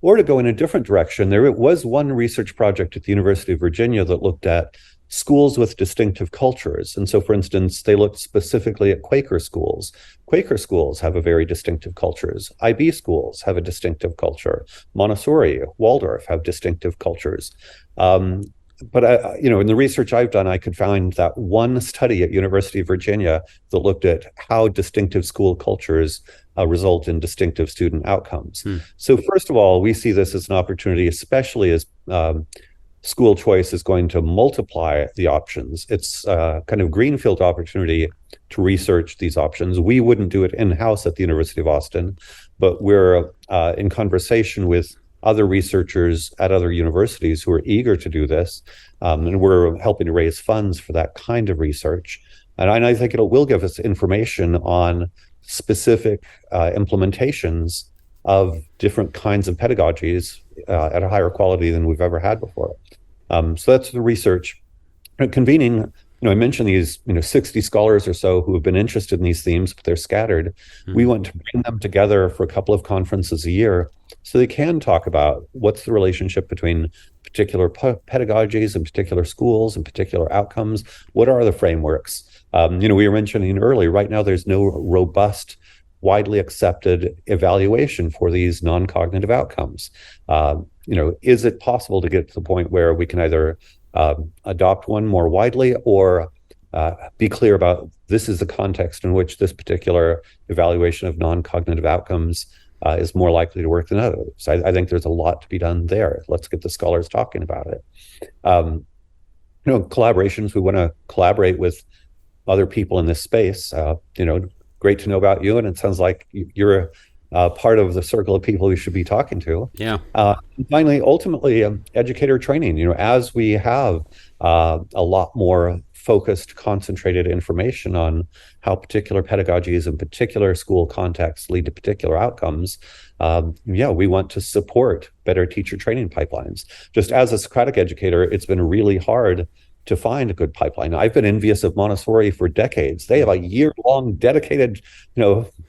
Or to go in a different direction, there was one research project at the University of Virginia that looked at schools with distinctive cultures. And so, for instance, they looked specifically at Quaker schools. Quaker schools have a very distinctive cultures. IB schools have a distinctive culture. Montessori, Waldorf have distinctive cultures. But in the research I've done, I could find that one study at University of Virginia that looked at how distinctive school cultures result in distinctive student outcomes. So first of all, we see this as an opportunity, especially as school choice is going to multiply the options. It's a kind of greenfield opportunity to research these options. We wouldn't do it in-house at the University of Austin, but we're in conversation with other researchers at other universities who are eager to do this. And we're helping to raise funds for that kind of research. And I think it will give us information on specific implementations of different kinds of pedagogies at a higher quality than we've ever had before. So that's the research. Convening, I mentioned these, 60 scholars or so who have been interested in these themes, but they're scattered. We want to bring them together for a couple of conferences a year so they can talk about what's the relationship between particular pedagogies and particular schools and particular outcomes. What are the frameworks? We were mentioning earlier, right now there's no robust, widely accepted evaluation for these non-cognitive outcomes. Is it possible to get to the point where we can either adopt one more widely or be clear about this is the context in which this particular evaluation of non-cognitive outcomes is more likely to work than others? I think there's a lot to be done there. Let's get the scholars talking about it. Collaborations, we want to collaborate with other people in this space. Great to know about you, and it sounds like you're part of the circle of people we should be talking to. Yeah. Finally, ultimately, educator training. As we have a lot more focused, concentrated information on how particular pedagogies and particular school contexts lead to particular outcomes, we want to support better teacher training pipelines. Just as a Socratic educator, it's been really hard to find a good pipeline. I've been envious of Montessori for decades. They have a year-long dedicated,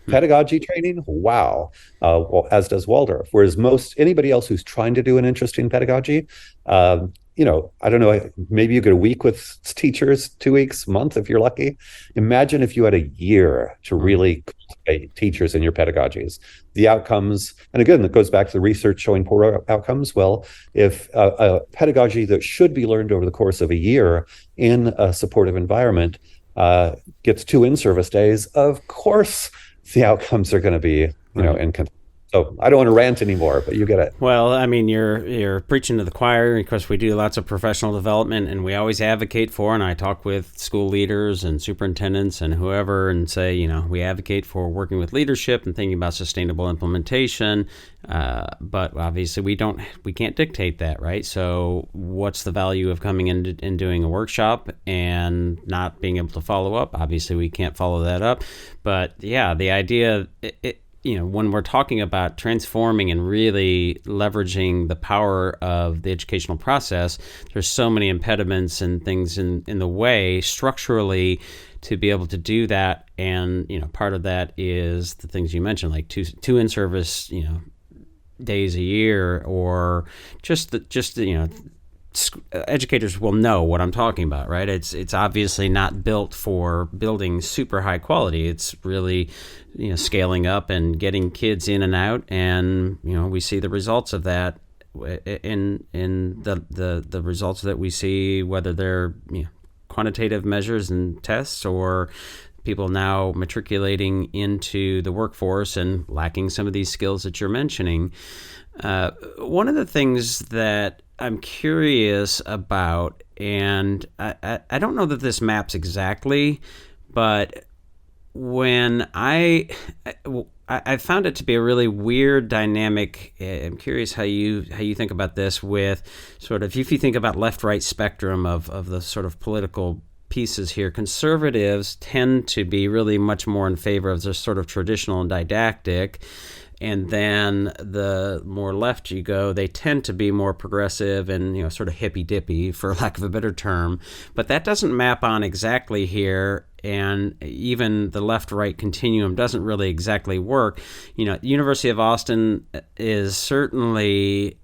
pedagogy training. Wow. Well, as does Waldorf. Whereas anybody else who's trying to do an interesting pedagogy, I don't know, maybe you get a week with teachers, 2 weeks, a month if you're lucky. Imagine if you had a year to really cultivate teachers in your pedagogies. The outcomes, and again, that goes back to the research showing poor outcomes. Well, if a pedagogy that should be learned over the course of a year in a supportive environment gets 2 in-service days, of course the outcomes are going to be, So I don't want to rant anymore, but you get it. Well, I mean, you're preaching to the choir. Of course, we do lots of professional development, and we always advocate for, and I talk with school leaders and superintendents and whoever and say, we advocate for working with leadership and thinking about sustainable implementation. But obviously we can't dictate that, right? So what's the value of coming in and doing a workshop and not being able to follow up? Obviously, we can't follow that up. But yeah, the idea, when we're talking about transforming and really leveraging the power of the educational process, there's so many impediments and things in the way structurally to be able to do that. And, part of that is the things you mentioned, like two in-service, days a year, or just educators will know what I'm talking about, right? It's obviously not built for building super high quality. It's really, scaling up and getting kids in and out, and we see the results of that in the results that we see, whether they're quantitative measures and tests or people now matriculating into the workforce and lacking some of these skills that you're mentioning. One of the things that I'm curious about, and I don't know that this maps exactly, but when I found it to be a really weird dynamic. I'm curious how you think about this with sort of, if you think about left-right spectrum of the sort of political pieces here, conservatives tend to be really much more in favor of the sort of traditional and didactic. And then the more left you go, they tend to be more progressive and, sort of hippy-dippy, for lack of a better term. But that doesn't map on exactly here, and even the left-right continuum doesn't really exactly work. University of Austin is certainly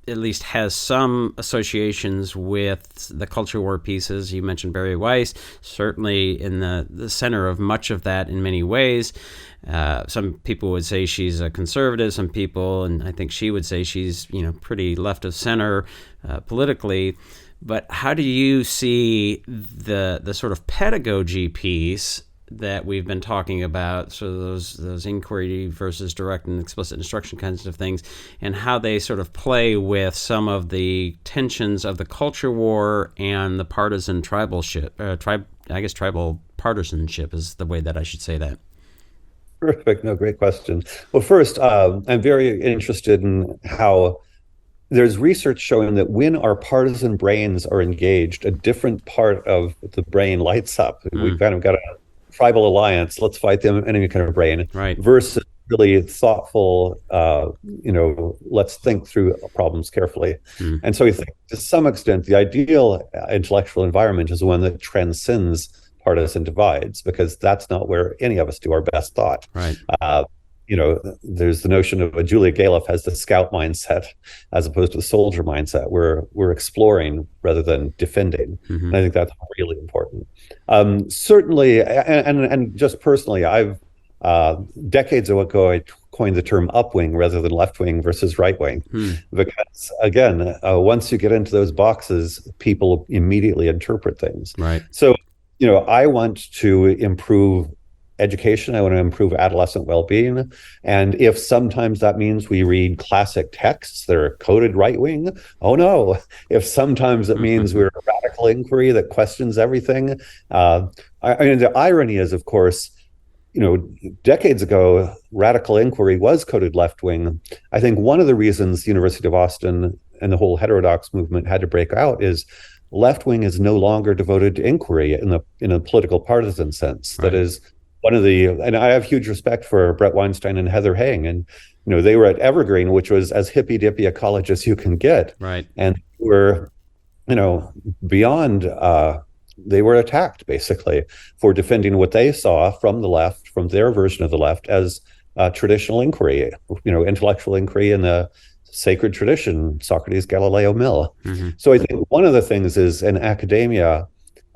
at least has some associations with the culture war pieces. You mentioned Barry Weiss, certainly in the center of much of that in many ways. Some people would say she's a conservative, some people, and I think she would say she's, pretty left of center politically. But how do you see the sort of pedagogy piece that we've been talking about, so those inquiry versus direct and explicit instruction kinds of things, and how they sort of play with some of the tensions of the culture war and the partisan tribalship, tribal partisanship is the way that I should say that. Perfect. No, great question. Well, first, I'm very interested in how there's research showing that when our partisan brains are engaged, a different part of the brain lights up. We've kind of got a tribal alliance, let's fight the enemy kind of brain, right, versus really thoughtful, let's think through problems carefully. And so I think to some extent, the ideal intellectual environment is one that transcends partisan divides, because that's not where any of us do our best thought. Right. There's the notion of Julia Galef has the scout mindset as opposed to the soldier mindset, where we're exploring rather than defending. And I think that's really important. Certainly, and just personally, I've decades ago, I coined the term upwing rather than left wing versus right wing, because again, once you get into those boxes, people immediately interpret things. Right. So, I want to improve education. I want to improve adolescent well-being. And if sometimes that means we read classic texts that are coded right-wing, oh no. If sometimes it means we're a radical inquiry that questions everything. The irony is, of course, decades ago, radical inquiry was coded left-wing. I think one of the reasons the University of Austin and the whole heterodox movement had to break out is left-wing is no longer devoted to inquiry in a political partisan sense. Right. That is, and I have huge respect for Brett Weinstein and Heather Hang, and they were at Evergreen, which was as hippy dippy a college as you can get, right? And were, beyond. They were attacked basically for defending what they saw from the left, from their version of the left, as traditional inquiry, intellectual inquiry in the sacred tradition, Socrates, Galileo, Mill. So I think one of the things is in academia,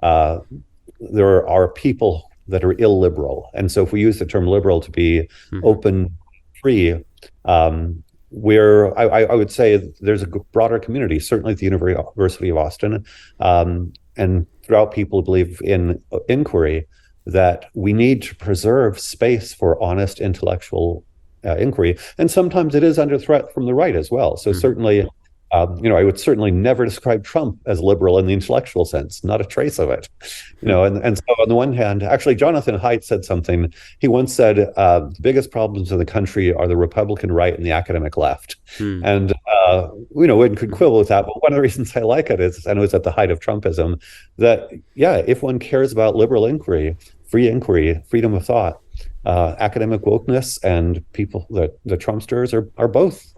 there are people that are illiberal. And so if we use the term liberal to be open, free, where I would say there's a broader community, certainly at the University of Austin, and throughout people who believe in inquiry, that we need to preserve space for honest intellectual inquiry. And sometimes it is under threat from the right as well. So certainly, I would certainly never describe Trump as liberal in the intellectual sense, not a trace of it. And so on the one hand, actually, Jonathan Haidt said something. He once said, the biggest problems in the country are the Republican right and the academic left. And, one could quibble with that. But one of the reasons I like it is, and it was at the height of Trumpism, that, if one cares about liberal inquiry, freedom of thought, academic wokeness, and people, the Trumpsters are both.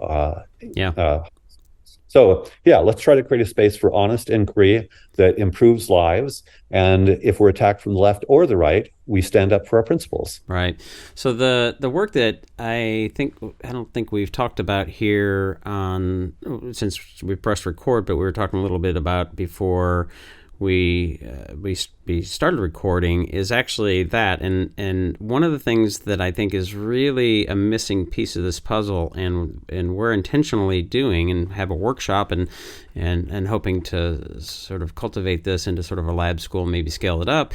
So, let's try to create a space for honest inquiry that improves lives. And if we're attacked from the left or the right, we stand up for our principles. Right. So the work that I don't think we've talked about here since we pressed record, but we were talking a little bit about before we started recording is actually that, and one of the things that I think is really a missing piece of this puzzle, and we're intentionally doing and have a workshop and hoping to sort of cultivate this into sort of a lab school, maybe scale it up,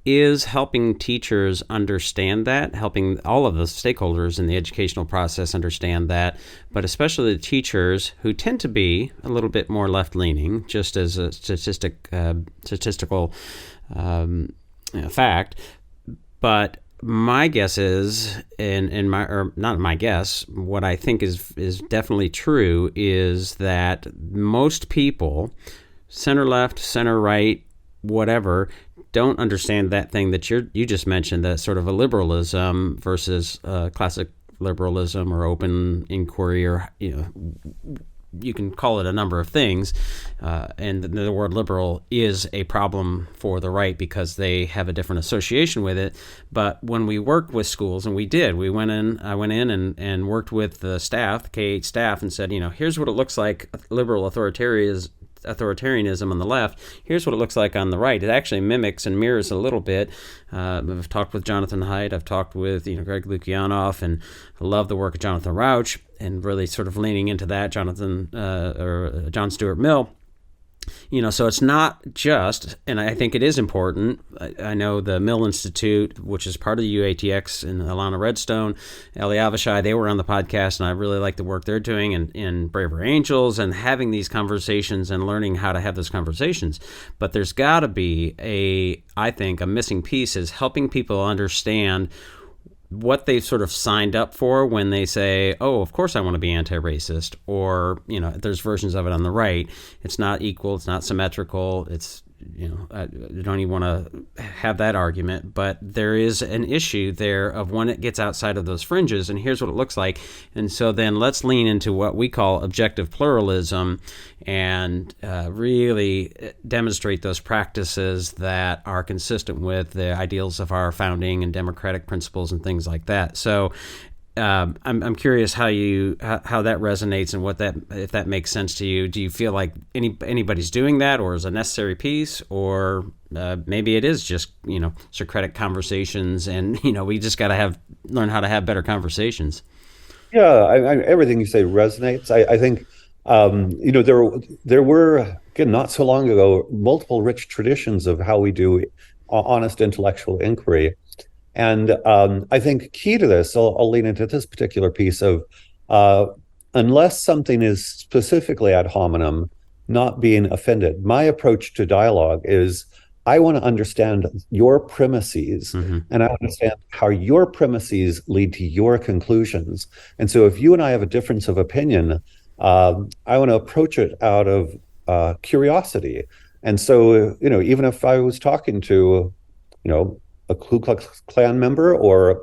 is helping teachers understand that, helping all of the stakeholders in the educational process understand that, but especially the teachers who tend to be a little bit more left-leaning, just as a statistical fact. But my guess is, not my guess, what I think is definitely true is that most people, center left, center right, whatever, don't understand that thing that you just mentioned, that sort of a liberalism versus classic liberalism or open inquiry, or you can call it a number of things, and the word liberal is a problem for the right because they have a different association with it. But when we worked with schools, and I went in and worked with the staff, the K-8 staff, and said, here's what it looks like, liberal authoritarianism on the left. Here's what it looks like on the right. It actually mimics and mirrors a little bit. I've talked with Jonathan Haidt. I've talked with Greg Lukianoff, and I love the work of Jonathan Rauch, and really sort of leaning into that. John Stuart Mill. So it's not just, and I think it is important. I know the Mill Institute, which is part of the UATX, and Alana Redstone, Ellie Avishai, they were on the podcast, and I really like the work they're doing in Braver Angels and having these conversations and learning how to have those conversations. But there's got to be I think a missing piece is helping people understand what they've sort of signed up for when they say, oh, of course I want to be anti-racist, or, there's versions of it on the right. It's not equal. It's not symmetrical. It's, I don't even want to have that argument, but there is an issue there of when it gets outside of those fringes, and here's what it looks like. And so then let's lean into what we call objective pluralism and really demonstrate those practices that are consistent with the ideals of our founding and democratic principles and things like that. So I'm curious how that resonates and if that makes sense to you. Do you feel like anybody's doing that, or is a necessary piece, or maybe it is just Socratic conversations, and we just got to learn how to have better conversations? Yeah, everything you say resonates. I think there were, again, not so long ago, multiple rich traditions of how we do honest intellectual inquiry. And I think key to this, I'll lean into this particular piece of, unless something is specifically ad hominem, not being offended. My approach to dialogue is, I want to understand your premises, and I understand how your premises lead to your conclusions. And so if you and I have a difference of opinion, I want to approach it out of curiosity. And so, even if I was talking to, a Ku Klux Klan member, or,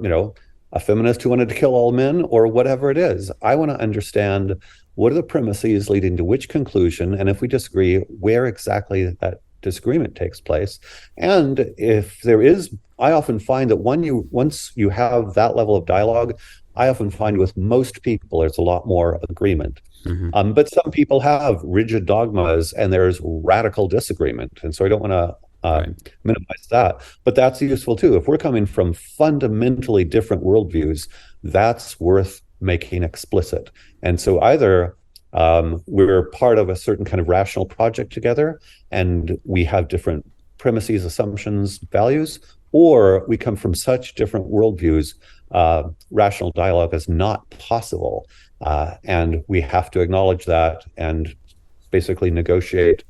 a feminist who wanted to kill all men, or whatever it is, I want to understand what are the premises leading to which conclusion, and if we disagree, where exactly that disagreement takes place. And if there is, I often find that once you have that level of dialogue, I often find with most people there's a lot more agreement. But some people have rigid dogmas and there's radical disagreement, and so I don't want to minimize that, but that's useful too. If we're coming from fundamentally different worldviews, that's worth making explicit. And so either we're part of a certain kind of rational project together and we have different premises, assumptions, values, or we come from such different worldviews, rational dialogue is not possible. And we have to acknowledge that and basically negotiate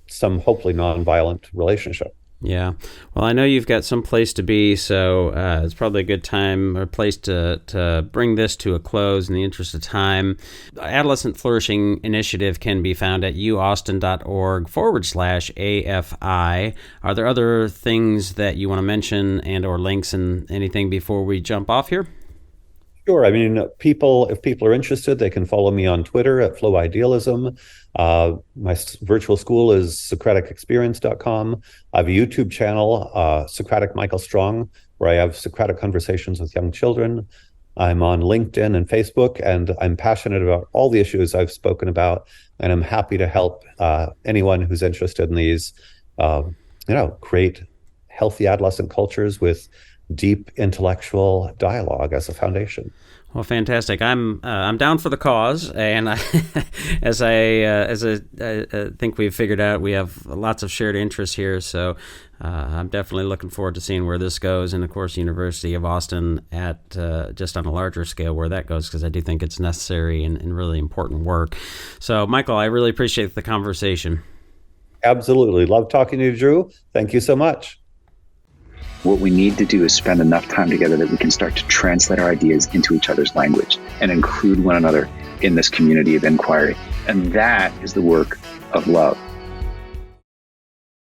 some hopefully nonviolent relationship. Yeah. Well, I know you've got some place to be, so it's probably a good time or place to bring this to a close in the interest of time. Adolescent Flourishing Initiative can be found at uaustin.org/AFI. Are there other things that you want to mention and or links and anything before we jump off here? Sure. I mean, if people are interested, they can follow me on Twitter at Flow Idealism. My virtual school is SocraticExperience.com. I have a YouTube channel, Socratic Michael Strong, where I have Socratic conversations with young children. I'm on LinkedIn and Facebook, and I'm passionate about all the issues I've spoken about, and I'm happy to help anyone who's interested in these, create healthy adolescent cultures with deep intellectual dialogue as a foundation. Well, fantastic. I'm down for the cause, and as I think we've figured out, we have lots of shared interests here. So I'm definitely looking forward to seeing where this goes, and of course, University of Austin at just on a larger scale where that goes, because I do think it's necessary and really important work. So, Michael, I really appreciate the conversation. Absolutely, love talking to you, Drew. Thank you so much. What we need to do is spend enough time together that we can start to translate our ideas into each other's language and include one another in this community of inquiry. And that is the work of love.